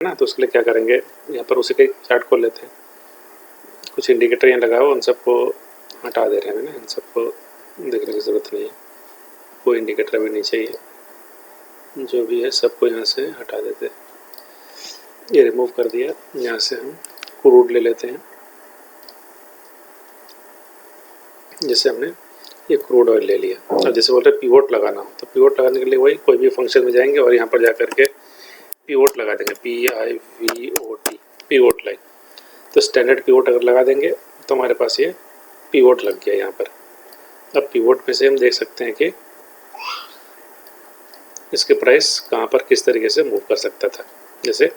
ना, तो उसके लिए क्या करेंगे, यहाँ पर उसी के चार्ट खोल लेते हैं। कुछ इंडिकेटर यहाँ लगा हुआ, उन सबको हटा दे रहे हैं ना, इन सबको देखने की ज़रूरत नहीं है, कोई इंडिकेटर भी नहीं चाहिए, जो भी है सबको यहाँ से हटा देते हैं। ये रिमूव कर दिया। यहाँ से हम क्रूड ले लेते हैं, जैसे हमने ये क्रूड ऑयल ले लिया। अब जैसे बोल रहे पिवोट लगाना हो, तो पिवोट लगाने के लिए वही कोई भी फंक्शन में जाएंगे और यहाँ पर जा करके पिवोट लगा देंगे, PIVOT, पिवोट लाइन। तो स्टैंडर्ड पिवोट अगर लगा देंगे तो हमारे पास ये पिवोट लग गया यहाँ पर। अब पिवोट में से हम देख सकते हैं कि इसके प्राइस कहाँ पर किस तरीके से मूव कर सकता था। जैसे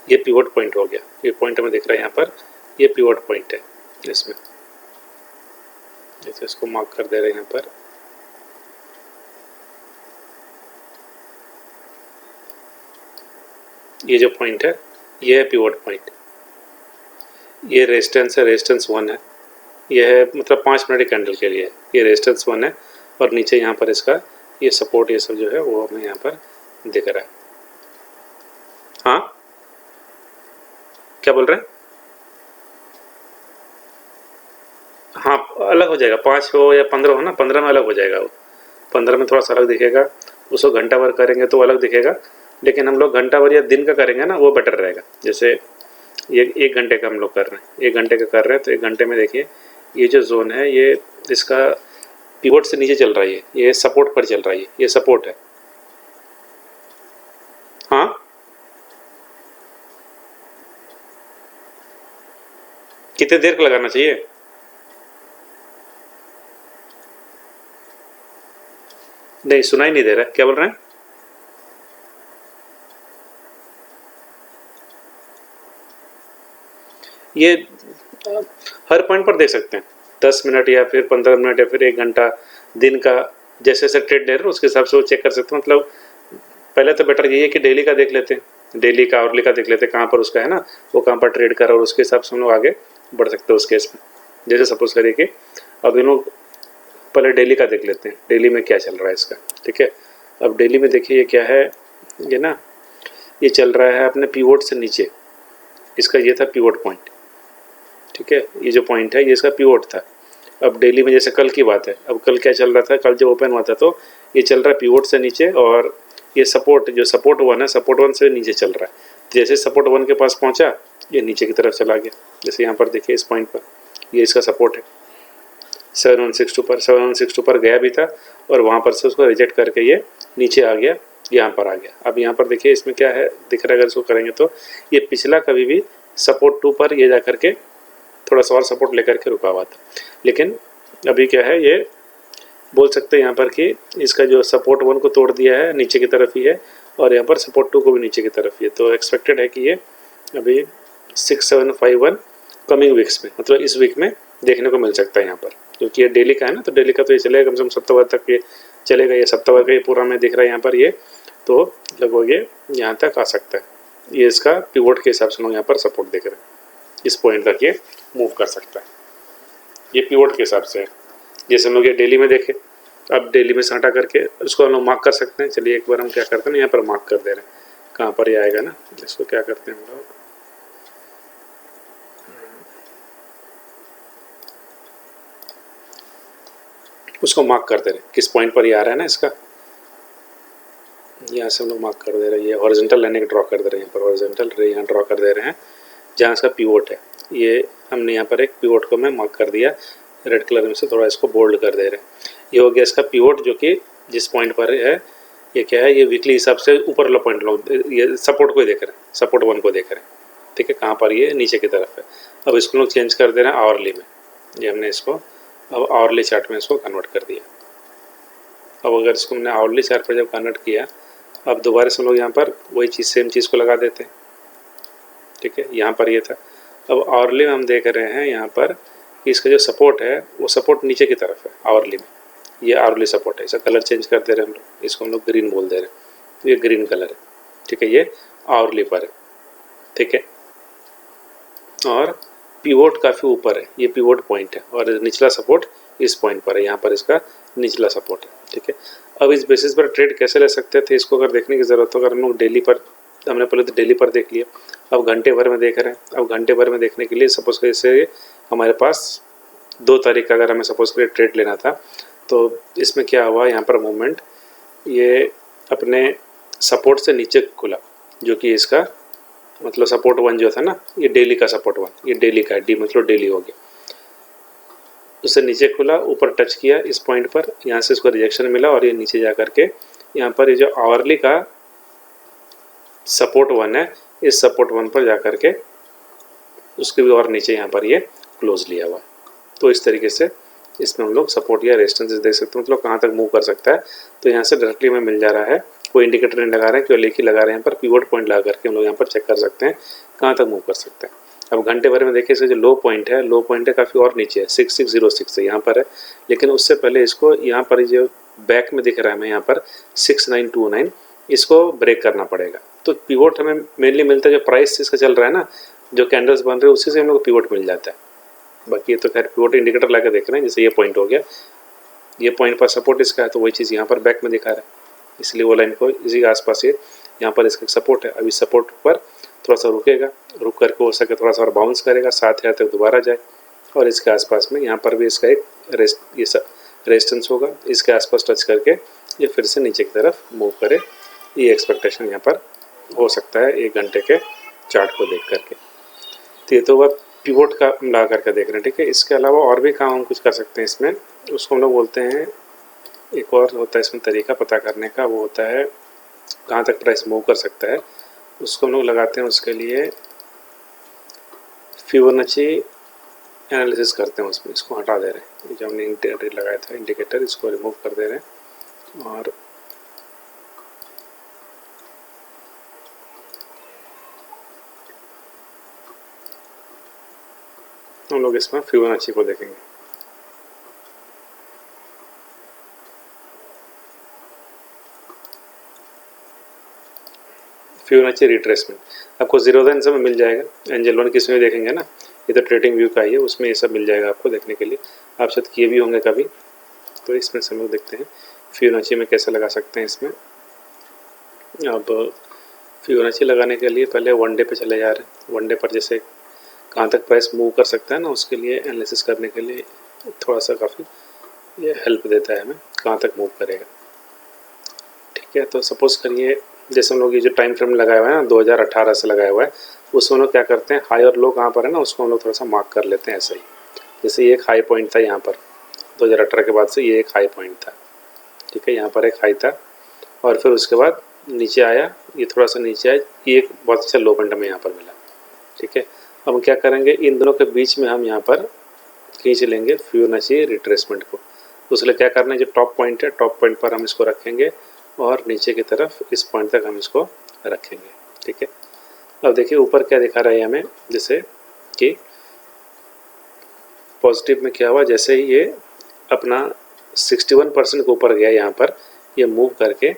ये पिवोट पॉइंट हो गया, ये पॉइंट हमें दिख रहा है यहाँ पर, ये पिवोट पॉइंट है इसमें। जैसे इसको मार्क कर दे रहे हैं यहाँ पर, ये जो पॉइंट है ये है पिवोट पॉइंट। ये रेजिस्टेंस है, रेजिस्टेंस 1 है, ये है मतलब 5 मिनट की कैंडल के लिए ये रेजिस्टेंस 1 है। और नीचे यहाँ पर इसका ये सपोर्ट ये सब जो है वो हमें यहाँ पर दिख रहा है। हाँ क्या बोल रहे हैं? हाँ अलग हो जाएगा, 5 हो या 15 हो ना, 15 में अलग हो जाएगा वो, 15 में थोड़ा सा अलग दिखेगा। उसको घंटा भर करेंगे तो अलग दिखेगा, लेकिन हम लोग घंटा भर या दिन का करेंगे ना वो बेटर रहेगा। जैसे ये 1 घंटे का हम लोग कर रहे हैं, 1 घंटे का कर रहे हैं, तो 1 घंटे में देखिए ये जो जोन है ये इसका पिवोट से नीचे चल रहा है, ये सपोर्ट पर चल रहा है, ये सपोर्ट है। हाँ कितने देर का लगाना चाहिए? नहीं सुनाई नहीं दे रहा, क्या बोल रहे हैं? ये हर पॉइंट पर देख सकते हैं, 10 मिनट या फिर 15 मिनट या फिर 1 घंटा, दिन का, जैसे जैसे ट्रेड ले रहे हैं उसके हिसाब से वो चेक कर सकते हैं। मतलब पहले तो बेटर यही है कि डेली का देख लेते हैं, डेली का आवरली का देख लेते हैं, कहाँ पर उसका है ना वो कहाँ पर ट्रेड कर रहा है, और उसके हिसाब से हम लोग आगे बढ़ सकते हैं उस केस में। जैसे सपोज करिए कि अब इन लोग पहले डेली का देख लेते हैं, डेली में क्या चल रहा है इसका। ठीक है, अब डेली में देखिए ये क्या है, ये ना ये चल रहा है अपने पिवोट से नीचे, इसका ये था पिवोट पॉइंट। ठीक है, ये जो पॉइंट है ये इसका पिवोट था। अब डेली में जैसे कल की बात है, अब कल क्या चल रहा था, कल जब ओपन हुआ था तो ये चल रहा है पिवोट से नीचे, और ये सपोर्ट जो सपोर्ट 1 है, सपोर्ट 1 से नीचे चल रहा है। जैसे सपोर्ट 1 के पास पहुंचा ये नीचे की तरफ चला गया। जैसे यहाँ पर देखिए इस पॉइंट पर ये इसका सपोर्ट है 7162 पर, 7162 पर गया भी था और वहाँ पर से उसको रिजेक्ट करके ये नीचे आ गया, यहाँ पर आ गया। अब यहाँ पर देखिए इसमें क्या है दिख रहा है, अगर इसको करेंगे तो ये पिछला कभी भी सपोर्ट 2 पर ये जा करके थोड़ा सा और सपोर्ट लेकर के रुका हुआ था, लेकिन अभी क्या है ये बोल सकते हैं यहाँ पर कि इसका जो सपोर्ट 1 को तोड़ दिया है, नीचे की तरफ ही है, और यहाँ पर सपोर्ट 2 को भी नीचे की तरफ ही है। तो एक्सपेक्टेड है कि ये अभी 6751 कमिंग वीक्स में, मतलब इस वीक में देखने को मिल सकता है यहाँ पर, क्योंकि ये डेली का है ना, तो डेली का तो ये चलेगा कम से कम सप्ताह तक ये चलेगा, ये सप्ताह का ये पूरा में दिख रहा है यहाँ पर ये, तो लगभग ये यहाँ तक आ सकता है। ये इसका पिवोट के हिसाब से लोग यहाँ पर सपोर्ट देख रहे हैं, इस पॉइंट तक ये मूव कर सकता है, ये पिवोट के हिसाब से है। जैसे हम लोग ये डेली में देखें, अब डेली में से हटा करके उसको हम लोग मार्क कर सकते हैं। चलिए एक बार हम क्या करते हैं ना, यहाँ पर मार्क कर दे रहे हैं कहाँ पर ये आएगा ना, इसको क्या करते हैं हम लोग, उसको मार्क कर दे रहे हैं किस पॉइंट पर ये आ रहा है ना इसका, यहाँ से हम लोग मार्क कर दे रहे हैं, ये हॉरिजॉन्टल लाइन ड्रॉ कर दे रहे हैं, यहाँ पर हॉरिजॉन्टल रे यहाँ ड्रॉ कर दे रहे हैं जहाँ इसका पिवोट है। ये हमने यहाँ पर एक पिवोट को मैं मार्क कर दिया रेड कलर में से, थोड़ा इसको बोल्ड कर दे रहे हैं। ये हो गया इसका पिवोट, जो कि जिस पॉइंट पर है ये क्या है, ये वीकली हिसाब से ऊपर वाला पॉइंट लोग ये सपोर्ट को ही देख रहे हैं, सपोर्ट 1 को देख रहे हैं। ठीक है, कहाँ पर ये नीचे की तरफ है। अब इसको लोग चेंज कर दे रहे हैं आवरली में, ये हमने इसको अब आवरली चार्ट में इसको कन्वर्ट कर दिया। अब अगर इसको हमने आवरली चार्ट पर जब कन्वर्ट किया, अब दोबारा से हम लोग यहाँ पर वही चीज़ सेम चीज़ को लगा देते हैं। ठीक है, यहाँ पर ये था, अब आवरली में हम देख रहे हैं यहाँ पर कि इसका जो सपोर्ट है वो सपोर्ट नीचे की तरफ है आवरली में, ये आवरली सपोर्ट है। इसका कलर चेंज कर दे रहे हैं हम लोग, इसको हम लोग ग्रीन बोल दे रहे हैं, तो ये ग्रीन कलर है। ठीक है, ये आवरली पर है। ठीक है, और पिवोट काफ़ी ऊपर है, ये पिवोट पॉइंट है, और निचला सपोर्ट इस पॉइंट पर है, यहाँ पर इसका निचला सपोर्ट है। ठीक है, अब इस बेसिस पर ट्रेड कैसे ले सकते थे, इसको अगर देखने की ज़रूरत हो, अगर हम लोग डेली पर, हमने पहले तो डेली पर देख लिया, अब घंटे भर में देख रहे हैं। अब घंटे भर में देखने के लिए सपोज करिए से हमारे पास 2 तारीख का अगर हमें सपोज करिए ट्रेड लेना था, तो इसमें क्या हुआ, यहाँ पर मूवमेंट ये अपने सपोर्ट से नीचे खुला, जो कि इसका मतलब सपोर्ट 1 जो था ना, ये डेली का सपोर्ट 1, ये डेली का है, डी मतलब डेली हो गया। उससे नीचे खुला, ऊपर टच किया इस पॉइंट पर, यहाँ से इसको रिजेक्शन मिला और ये नीचे जा करके यहाँ पर ये जो आवरली का सपोर्ट 1 है, इस सपोर्ट 1 पर जा करके उसके भी और नीचे यहाँ पर ये क्लोज लिया हुआ। तो इस तरीके से इसमें हम लोग सपोर्ट या रेजिस्टेंस देख सकते हैं, मतलब कहाँ तक मूव कर सकता है। तो यहाँ से डायरेक्टली हमें मिल जा रहा है, कोई इंडिकेटर नहीं लगा रहे हैं, केवल एक ही लगा रहे हैं, यहाँ पर पिवट पॉइंट लगा करके हम लोग यहाँ पर चेक कर सकते हैं कहाँ तक मूव कर सकते हैं। अब घंटे भर में देखिए इसका जो लो पॉइंट है काफ़ी और नीचे है, 6606 है यहाँ पर है, लेकिन उससे पहले इसको यहाँ पर जो बैक में दिख रहा है हमें यहाँ पर 6929, इसको ब्रेक करना पड़ेगा। तो पिवट हमें मेनली मिलता है जो प्राइस इसका चल रहा है ना, जो कैंडल्स बन रहे हैं उसी से हम लोग को पिवट मिल जाता है। बाकी ये तो खैर पिवट इंडिकेटर लगा देख रहे हैं, जैसे ये पॉइंट हो गया, ये पॉइंट पर सपोर्ट इसका है, तो वही चीज़ यहाँ पर बैक में दिखा रहा है, इसलिए वो लाइन को इसी के आसपास ये यहाँ पर इसका सपोर्ट है। अभी सपोर्ट पर थोड़ा सा रुकेगा, रुक करके हो सके थोड़ा सा और बाउंस करेगा, 7000 तक दोबारा जाए, और इसके आसपास में यहाँ पर भी इसका एक रेजिस्टेंस होगा, इसके आसपास टच करके ये फिर से नीचे की तरफ मूव करे, ये एक्सपेक्टेशन यहाँ पर हो सकता है 1 घंटे के चार्ट को देख करके। तो ये तो वह पिवट का लगा करके देख रहे हैं, ठीक है। इसके अलावा और भी काम हम कुछ कर सकते हैं इसमें, उसको हम लोग बोलते हैं, एक और होता है इसमें तरीका पता करने का, वो होता है कहाँ तक प्राइस मूव कर सकता है, उसको हम लोग लगाते हैं। उसके लिए फिबोनाची एनालिसिस करते हैं उसमें, इसको हटा दे रहे हैं, जो हमने इंडिकेटर लगाया था इंडिकेटर, इसको रिमूव कर दे रहे हैं, और हम लोग इसमें फिबोनाची को देखेंगे। फिबोनाची रिट्रेसमेंट आपको जीरो लाइन में मिल जाएगा, एंजल वन किस में देखेंगे ना, ये तो ट्रेडिंग व्यू का ही है, उसमें ये सब मिल जाएगा आपको देखने के लिए। आप शायद किए भी होंगे कभी, तो इसमें से हम लोग देखते हैं फिबोनाची में कैसे लगा सकते हैं इसमें। अब फिबोनाची लगाने के लिए पहले 1 डे पे चले जा रहे हैं। 1 डे पर जैसे कहाँ तक प्राइस मूव कर सकता है ना, उसके लिए एनालिसिस करने के लिए थोड़ा सा काफ़ी ये हेल्प देता है हमें, कहाँ तक मूव करेगा, ठीक है। तो सपोज करिए जैसे हम लोग ये जो टाइम फ्रेम लगाया हुआ है ना, 2018 से लगाया हुआ है, उसमें हम लोग क्या करते हैं, हाई और लो कहाँ पर है ना, उसको हम लोग थोड़ा सा मार्क कर लेते हैं ऐसे ही। जैसे ये एक हाई पॉइंट था यहाँ पर 2018 के बाद से, ये एक हाई पॉइंट था, ठीक है, यहाँ पर एक हाई था, और फिर उसके बाद नीचे आया, ये थोड़ा सा नीचे आया, ये एक बहुत अच्छा लो पॉइंट हमें यहाँ पर मिला, ठीक है। अब हम क्या करेंगे, इन दोनों के बीच में हम यहाँ पर खींच लेंगे फिबोनाची रिट्रेसमेंट को। उसके लिए क्या करना है, जो टॉप पॉइंट है, टॉप पॉइंट पर हम इसको रखेंगे, और नीचे की तरफ इस पॉइंट तक हम इसको रखेंगे, ठीक है। अब देखिए ऊपर क्या दिखा रहा है हमें, जैसे कि पॉजिटिव में क्या हुआ, जैसे ही ये अपना 61% के ऊपर गया, यहाँ पर ये मूव करके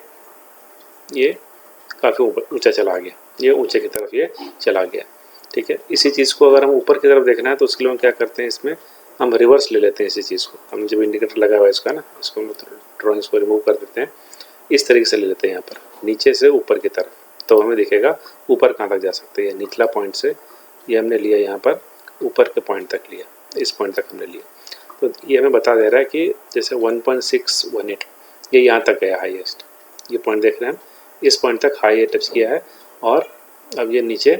ये काफ़ी ऊंचा चला गया, ये ऊंचे की तरफ ये चला गया, ठीक है। इसी चीज़ को अगर हम ऊपर की तरफ देखना है तो उसके लिए हम क्या करते हैं, इसमें हम रिवर्स ले लेते हैं इसी चीज़ को। हम जब इंडिकेटर लगा हुआ है इसका ना, इसको हम ड्रॉइंग्स को रिमूव कर देते हैं, इस तरीके से ले लेते हैं यहाँ पर नीचे से ऊपर की तरफ, तो हमें दिखेगा ऊपर कहाँ तक जा सकते हैं। निचला पॉइंट से ये हमने लिया, यहाँ पर ऊपर के पॉइंट तक लिया, इस पॉइंट तक हमने लिया, तो ये हमें बता दे रहा है कि जैसे 1.618 ये यहाँ तक गया हाईएस्ट, ये पॉइंट देख रहे हैं हम, इस पॉइंट तक हाई टच किया है, और अब ये नीचे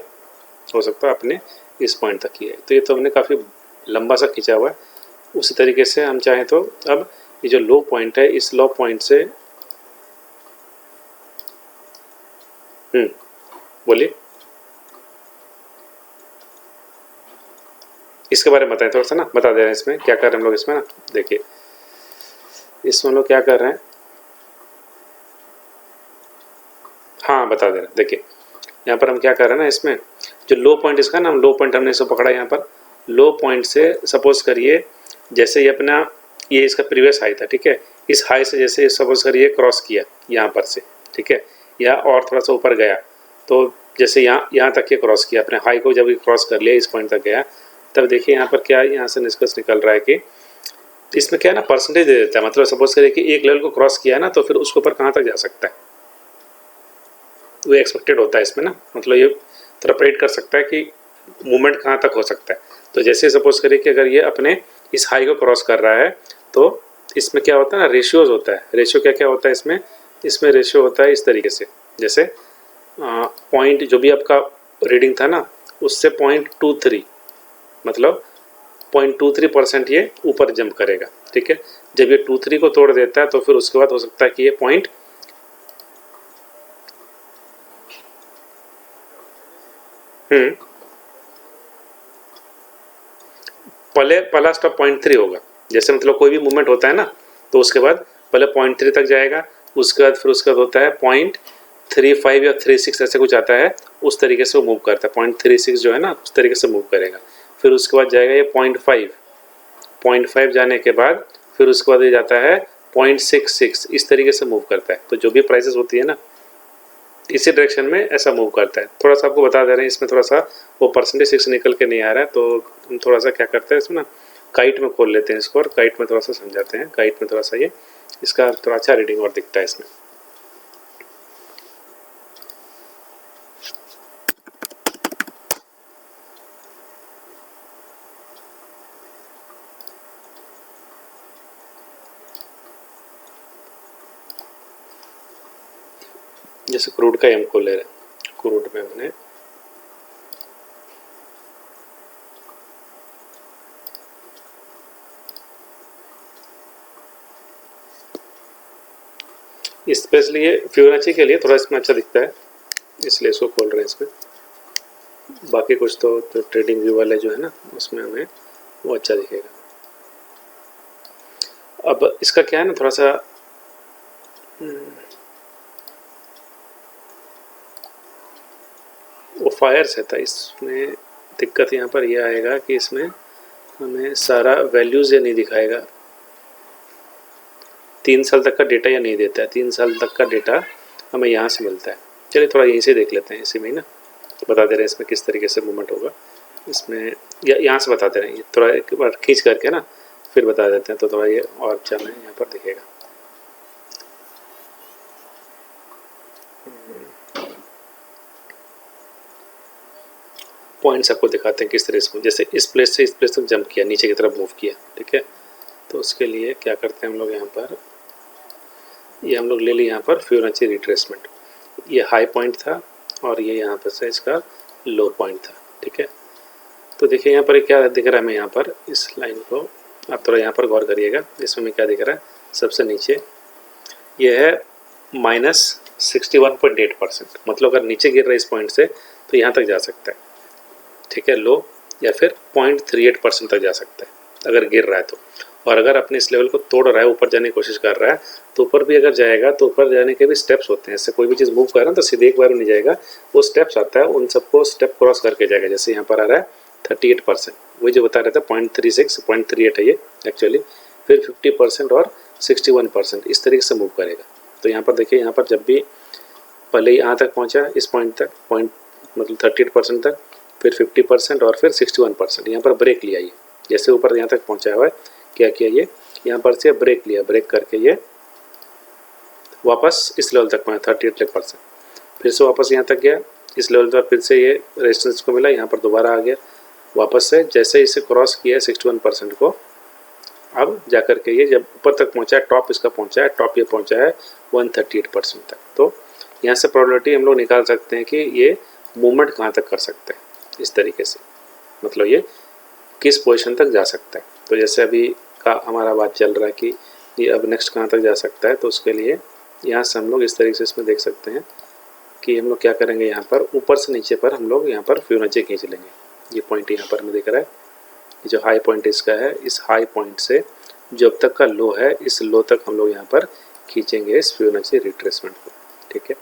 हो सकता है अपने इस पॉइंट तक किया है। तो ये तो हमने काफ़ी लंबा सा खींचा हुआ है। उसी तरीके से हम चाहें तो अब ये जो लो पॉइंट है, इस लो पॉइंट से बोलिए इसके बारे में बताएं थोड़ा सा ना, बता दे रहे हैं इसमें क्या कर रहे हैं हम लोग इसमें ना। देखिए इसमें हम लोग क्या कर रहे हैं, हाँ बता दे रहे हैं। देखिए यहाँ पर हम क्या कर रहे हैं ना, इसमें जो लो पॉइंट इसका ना, लो पॉइंट हमने इसको पकड़ा यहाँ पर, लो पॉइंट से सपोज करिए जैसे ये अपना ये इसका प्रीवियस हाई था, ठीक है, इस हाई से जैसे सपोज करिए क्रॉस किया यहाँ पर से, ठीक है, या और थोड़ा सा ऊपर गया, तो जैसे यहाँ तक ये क्रॉस किया अपने हाई को, जब ये क्रॉस कर लिया इस पॉइंट तक गया, तब देखिए यहाँ पर क्या यहाँ से निष्कर्ष निकल रहा है कि इसमें क्या है ना, परसेंटेज दे देता है। मतलब सपोज करिए कि एक लेवल को क्रॉस किया है ना, तो फिर उसके ऊपर कहाँ तक जा सकता है वो एक्सपेक्टेड होता है इसमें ना। मतलब ये थोड़ा प्रेडिक्ट कर सकता है कि मूवमेंट कहाँ तक हो सकता है। तो जैसे सपोज करिए कि अगर ये अपने इस हाई को क्रॉस कर रहा है तो इसमें क्या होता है ना, रेशियोज होता है। रेशियो क्या क्या होता है इसमें रेशियो होता है इस तरीके से, जैसे पॉइंट जो भी आपका रीडिंग था ना उससे 0.23 मतलब 0.23% ये ऊपर जंप करेगा। ठीक है, जब ये 23 को तोड़ देता है तो फिर उसके बाद हो सकता है कि ये पहला स्टॉप 0.3 होगा। जैसे मतलब कोई भी मूवमेंट होता है ना तो उसके बाद पहले 0.3 तक जाएगा, उसके बाद फिर उसके बाद होता है 0.35 या 36 ऐसे कुछ आता है, उस तरीके से वो मूव करता है। 0.36 जो है ना उस तरीके से मूव करेगा। फिर उसके बाद जाएगा ये 0.5 जाने के बाद फिर उसके बाद ये जाता है 0.66, इस तरीके से मूव करता है। तो जो भी प्राइसेस होती है ना इसी डायरेक्शन में ऐसा मूव करता है। थोड़ा सा आपको बता दे रहे हैं, इसमें थोड़ा सा वो परसेंटेज 6 निकल के नहीं आ रहा है, तो हम थोड़ा सा क्या करते हैं इसमें ना काइट में खोल लेते हैं इसको और काइट में थोड़ा सा समझाते हैं। काइट में थोड़ा सा ये इसका थोड़ा अच्छा रीडिंग और दिखता है इसमें। जैसे क्रूड का एम को ले रहे हैं, क्रूड में हमने स्पेशली ये फिबोनाची के लिए थोड़ा इसमें अच्छा दिखता है इसलिए इसको खोल रहे हैं इसमें। बाकी कुछ तो ट्रेडिंग व्यू वाले जो है ना उसमें हमें वो अच्छा दिखेगा। अब इसका क्या है ना थोड़ा सा वो फायर से था, इसमें दिक्कत यहाँ पर यह आएगा कि इसमें हमें सारा वैल्यूज़ ये नहीं दिखाएगा। 3 साल तक का डेटा या नहीं देता है, 3 साल तक का डेटा हमें यहाँ से मिलता है। चलिए थोड़ा यहीं से देख लेते हैं, इसी में ही ना बता दे रहे हैं इसमें किस तरीके से मूवमेंट होगा। इसमें यहाँ से बता दे रहे हैं, थोड़ा एक बार खींच करके ना फिर बता देते हैं तो थोड़ा ये और अच्छा हमें यहाँ पर दिखेगा। पॉइंट्स आपको दिखाते हैं किस तरह से, जैसे इस प्लेस से इस प्लेस तक जंप किया, नीचे की तरफ मूव किया। ठीक है, तो उसके लिए क्या करते हैं हम लोग यहाँ पर, ये हम लोग ले लिए यहाँ पर फिबोनाची रिट्रेसमेंट। ये हाई पॉइंट था और ये यहाँ पर से इसका लो पॉइंट था। ठीक है, तो देखिए यहाँ पर क्या दिख रहा है हमें, यहाँ पर इस लाइन को आप थोड़ा यहाँ पर गौर करिएगा। इसमें हमें क्या दिख रहा है, सबसे नीचे ये है -61.8%, मतलब अगर नीचे गिर रहा है इस पॉइंट से तो यहाँ तक जा सकता है। ठीक है, लो या फिर 0.38% तक जा सकता है अगर गिर रहा है तो। और अगर अपने इस लेवल को तोड़ रहा है, ऊपर जाने की कोशिश कर रहा है, तो ऊपर भी अगर जाएगा तो ऊपर जाने के भी स्टेप्स होते हैं। इससे कोई भी चीज़ मूव कर रहा है तो सीधे एक बार में नहीं जाएगा, वो स्टेप्स आता है, उन सबको स्टेप क्रॉस करके जाएगा। जैसे यहाँ पर आ रहा है 38%, वही जो बता रहा था 0.36 0.38 है ये एक्चुअली, फिर 50% और 61%, इस तरीके से मूव करेगा। तो यहाँ पर देखिए, यहाँ पर जब भी पहले यहाँ तक पहुँचा इस पॉइंट तक, पॉइंट मतलब 38% तक, फिर 50% और फिर 61%, यहाँ पर ब्रेक लिया। ये जैसे ऊपर यहाँ तक पहुँचा हुआ है, क्या किया ये यहाँ पर से ब्रेक लिया, ब्रेक करके ये वापस इस लेवल तक पहुँचा 38%, फिर से वापस यहाँ तक गया इस लेवल पर, फिर से ये रेजिस्टेंस को मिला, यहाँ पर दोबारा आ गया वापस से। जैसे इसे क्रॉस किया 61% को, अब जाकर के ये जब ऊपर तक पहुँचा है, टॉप इसका पहुँचा है, टॉप ये पहुँचा है 138% तक। तो यहाँ से प्रोबेबिलिटी हम लोग निकाल सकते हैं कि ये मूवमेंट कहाँ तक कर सकते हैं, इस तरीके से, मतलब ये किस पोजीशन तक जा सकता है। तो जैसे अभी का हमारा बात चल रहा है कि ये अब नेक्स्ट कहाँ तक जा सकता है, तो उसके लिए यहाँ से हम लोग इस तरीके से इसमें देख सकते हैं कि हम लोग क्या करेंगे, यहाँ पर ऊपर से नीचे पर हम लोग यहाँ पर फिबोनाची खींच लेंगे। ये पॉइंट यहाँ पर हमें दिख रहा है, ये जो हाई पॉइंट इसका है, इस हाई पॉइंट से जो अब तक का लो है, इस लो तक हम लोग यहाँ पर खींचेंगे इस फिबोनाची रिट्रेसमेंट को। ठीक है,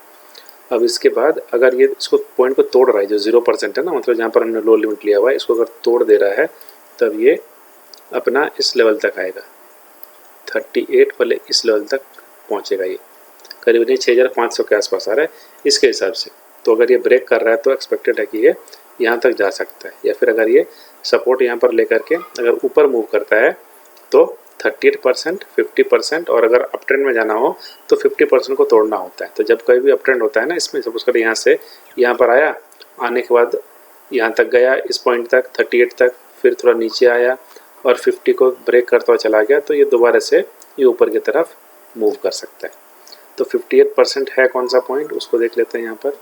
अब इसके बाद अगर ये इसको पॉइंट को तोड़ रहा है, जो 0% है ना, मतलब जहाँ पर हमने लो लिमिट लिया हुआ है, इसको अगर तोड़ दे रहा है तब ये अपना इस लेवल तक आएगा 38, पहले इस लेवल तक पहुँचेगा। ये करीब 6500 के आसपास आ रहा है इसके हिसाब से। तो अगर ये ब्रेक कर रहा है तो एक्सपेक्टेड है कि ये यहाँ तक जा सकता है, या फिर अगर ये सपोर्ट यहाँ पर लेकर के अगर ऊपर मूव करता है तो 38%, 50%, और अगर अप ट्रेंड में जाना हो तो 50% को तोड़ना होता है। तो जब कभी भी अप ट्रेंड होता है ना, इसमें सपोज कर यहाँ से यहाँ पर आया आने के बाद यहाँ तक गया, इस पॉइंट तक 38 तक, फिर थोड़ा नीचे आया और 50 को ब्रेक करता हुआ चला गया, तो ये दोबारा से ये ऊपर की तरफ मूव कर सकता है। तो 58% है कौन सा पॉइंट, उसको देख लेते हैं। यहाँ पर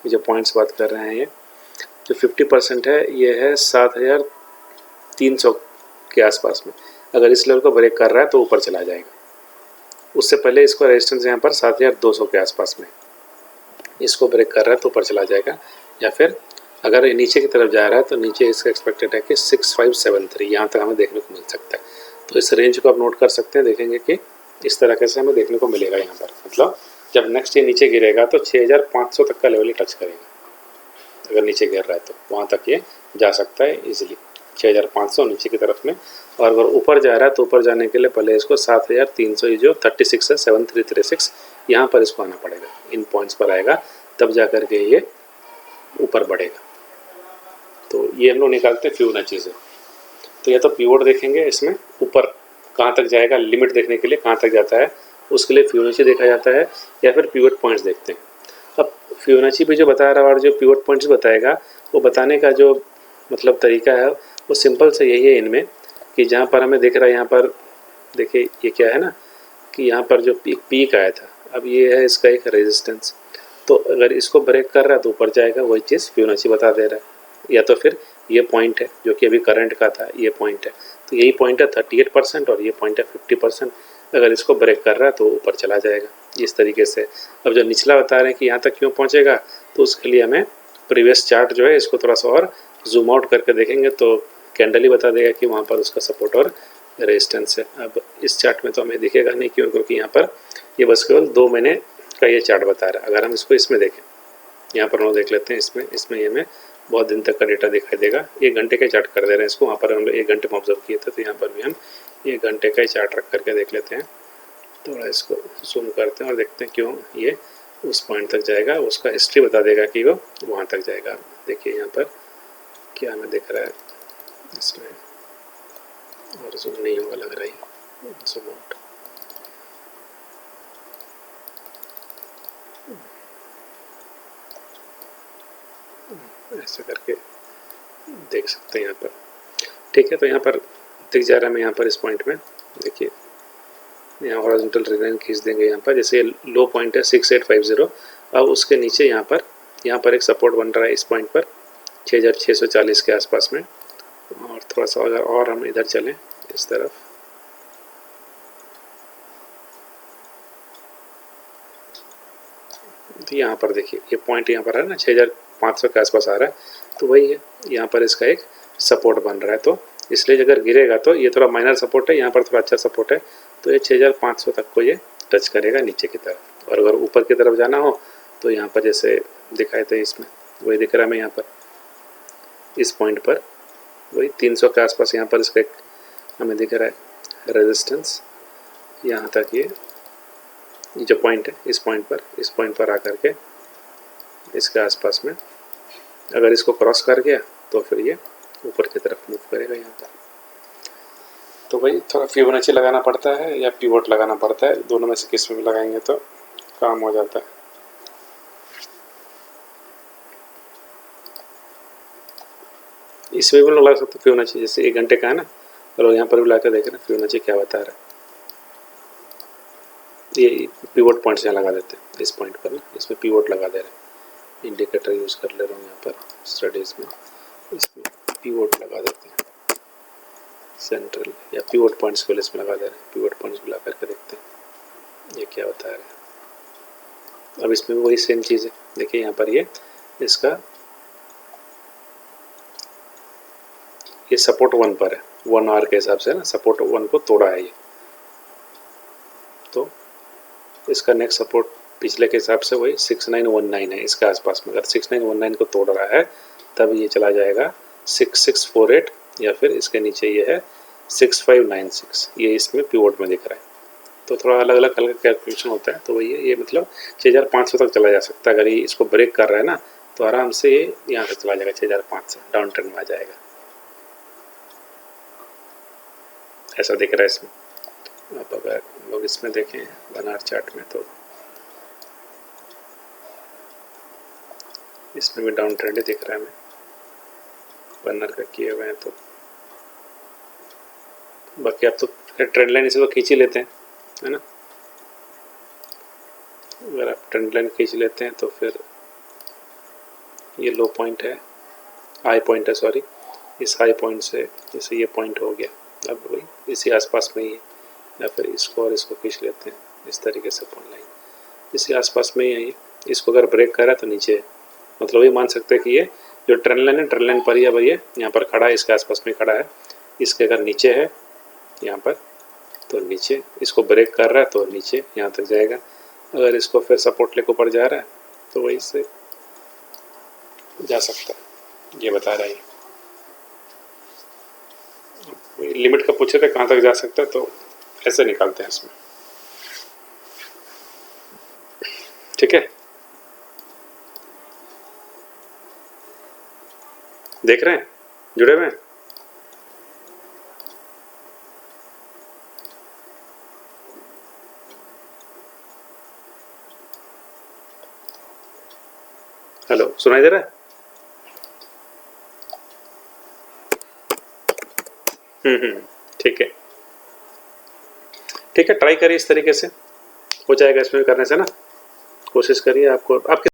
जो पॉइंट्स बात कर रहे हैं, ये जो 50% है ये है 7300 के आसपास में। अगर इस लेवल को ब्रेक कर रहा है तो ऊपर चला जाएगा। उससे पहले इसको रेजिस्टेंस यहाँ पर 7200 के आसपास में, इसको ब्रेक कर रहा है तो ऊपर चला जाएगा। या फिर अगर ये नीचे की तरफ जा रहा है तो नीचे इसका एक्सपेक्टेड है कि 6573 यहाँ तक हमें देखने को मिल सकता है। तो इस रेंज को आप नोट कर सकते हैं, देखेंगे कि इस तरह से हमें देखने को मिलेगा यहाँ पर। मतलब जब नेक्स्ट ये नीचे गिरेगा तो 6500 तक का लेवल ही टच करेगा। अगर नीचे गिर रहा है तो वहाँ तक ये जा सकता है इजीली, 6500 नीचे की तरफ में। और अगर ऊपर जा रहा है तो ऊपर जाने के लिए पहले इसको 7300, ये जो 36 है 7336, यहाँ पर इसको आना पड़ेगा, इन पॉइंट्स पर आएगा, तब जा कर के ये ऊपर बढ़ेगा। तो ये हम लोग निकालते हैं फिबोनाची से। तो या तो पिवोट देखेंगे इसमें ऊपर कहाँ तक जाएगा, लिमिट देखने के लिए कहाँ तक जाता है, उसके लिए फिबोनाची देखा जाता है, या फिर पिवट पॉइंट्स देखते हैं। अब फिबोनाची भी जो बता रहा है और जो पिवट पॉइंट्स बताएगा, वो बताने का जो मतलब तरीका है वो सिंपल से यही है इनमें, कि जहाँ पर हमें दिख रहा है, यहाँ पर देखिए ये क्या है ना, कि यहाँ पर जो पीक आया था, अब ये है इसका एक रेजिस्टेंस। तो अगर इसको ब्रेक कर रहा है तो ऊपर जाएगा, वही चीज़ फिबोनाची बता दे रहा है। या तो फिर ये पॉइंट है जो कि अभी करंट का था, ये पॉइंट है, तो यही पॉइंट है 38% और ये पॉइंट है 50%। अगर इसको ब्रेक कर रहा है तो ऊपर चला जाएगा इस तरीके से। अब जो निचला बता रहे हैं कि यहाँ तक क्यों पहुँचेगा, तो उसके लिए हमें प्रीवियस चार्ट जो है इसको थोड़ा सा और जूम आउट करके देखेंगे तो कैंडल ही बता देगा कि वहाँ पर उसका सपोर्ट और रेजिस्टेंस है। अब इस चार्ट में तो हमें दिखेगा नहीं, क्यों, क्योंकि यहाँ पर ये बस केवल 2 महीने का ये चार्ट बता रहा है। अगर हम इसको इसमें देखें, यहाँ पर हम देख लेते हैं, इसमें ये हमें बहुत दिन तक का डेटा दिखाई देगा। 1 घंटे का चार्ट कर दे रहे हैं इसको, वहाँ पर हम लोग 1 घंटे में ऑब्जर्व किए थे, तो यहाँ पर भी हम 1 घंटे का चार्ट रख करके देख लेते हैं। थोड़ा इसको जूम करते हैं और देखते हैं क्यों ये उस पॉइंट तक जाएगा। उसका हिस्ट्री बता देगा कि वो वहाँ तक जाएगा। देखिए यहाँ पर क्या हमें दिख रहा है, इसमें और जूम नहीं होगा लग रहा है, जूम आउट। ऐसे करके देख सकते हैं यहाँ पर, ठीक है। तो यहाँ पर दिख जा रहा है हमें, यहाँ पर इस पॉइंट में देखिए, यहाँ हॉरिजॉन्टल लाइन खींच देंगे। यहाँ पर जैसे लो पॉइंट है 6850, अब उसके नीचे यहाँ पर एक सपोर्ट बन रहा है इस पॉइंट पर 6640 के आसपास में। और थोड़ा सा अगर और हम इधर चलें इस तरफ, तो यहाँ पर देखिए ये पॉइंट यहाँ पर है ना 6500 के आसपास आ रहा है, तो वही है, यहाँ पर इसका एक सपोर्ट बन रहा है। तो इसलिए अगर गिरेगा तो ये थोड़ा माइनर सपोर्ट है, यहाँ पर थोड़ा अच्छा सपोर्ट है, तो ये 6500 तक को ये टच करेगा नीचे की तरफ। और अगर ऊपर की तरफ जाना हो तो यहाँ पर जैसे दिखाए थे इसमें, वही दिख रहा है हमें यहाँ पर इस पॉइंट पर, वही 300 के आसपास यहाँ पर इसका एक हमें दिख रहा है रेजिस्टेंस। यहाँ तक ये जो पॉइंट है, इस पॉइंट पर आकर के इसके आसपास में अगर इसको क्रॉस कर गया तो फिर ये ऊपर की तरफ मूव करेगा यहाँ पर। तो भाई थोड़ा फिबोनाची लगाना पड़ता है या पिवोट लगाना पड़ता है, दोनों में से किस में भी लगाएंगे तो काम हो जाता है। इसमें भी लगा सकते फिबोनाची, जैसे 1 घंटे का है ना, और यहाँ पर भी ला कर देख रहे हैं फिबोनाची क्या बता रहा है। ये पिवोट पॉइंट्स यहाँ लगा देते हैं इस पॉइंट पर ना, इसमें पिवोट लगा दे रहे हैं, इंडिकेटर यूज़ कर ले रहा हूँ यहाँ पर स्टडीज़ में, इसमें पिवोट लगा देते हैं सेंट्रल, या पिवोट पॉइंट्स को इसमें लगा दे रहे हैं। पिवोट पॉइंट्स को ला करके देखते हैं ये क्या बता रहे हैं। अब इसमें भी वही सेम चीज़ है, देखिए यहाँ पर ये इसका ये सपोर्ट 1 पर है, 1 आवर के हिसाब से ना, सपोर्ट 1 को तोड़ा है ये, तो इसका नेक्स्ट सपोर्ट पिछले के हिसाब से वही 6919 है इसके आसपास में। अगर 6919 को तोड़ रहा है तब ये चला जाएगा 6648, या फिर इसके नीचे ये है 6596, ये इसमें पिवोट में दिख रहा है। तो थोड़ा अलग अलग कैलकुलेशन होता है, तो वही है, ये मतलब 6500 तक चला जा सकता है। अगर ये इसको ब्रेक कर रहा है ना तो आराम से ये यहाँ से चला जाएगा 6500, डाउन ट्रेंड में आ जाएगा, ऐसा दिख रहा है इसमें। अब अगर लोग इसमें देखें 1 आवर चार्ट में, तो इसमें भी डाउन ट्रेंड ही दिख रहा है हमें, बर्नर का किए हुए हैं। तो बाकी आप तो ट्रेंड लाइन इसे तो खींच ही लेते हैं, है ना। अगर आप ट्रेंड लाइन खींच लेते हैं तो फिर ये लो पॉइंट है, हाई पॉइंट है सॉरी, इस हाई पॉइंट से जैसे ये पॉइंट हो गया, अब वही इसी आसपास में ही है, या फिर इसको और इसको खींच लेते हैं इस तरीके से, पॉइंट लाइन इसी आसपास में ही है ये। इसको अगर ब्रेक करा तो नीचे है, मतलब ये मान सकते हैं कि ये जो ट्रेंड लाइन है, ट्रेंड लाइन पर ही अब ये यहाँ पर खड़ा है, इसके आसपास में खड़ा है। इसके अगर नीचे है यहाँ पर तो नीचे, इसको ब्रेक कर रहा है तो नीचे यहाँ तक जाएगा। अगर इसको फिर सपोर्ट लेकर ऊपर जा रहा है तो वही से जा सकता है, ये बता रहा है। लिमिट का पूछे थे कहाँ तक जा सकता है, तो ऐसे निकालते हैं इसमें, ठीक है। देख रहे हैं, जुड़े हुए हैं। हेलो, सुनाई दे रहा है? ठीक है, ठीक है, ट्राई करिए इस तरीके से, हो जाएगा इसमें करने से ना। कोशिश करिए, आपको आपके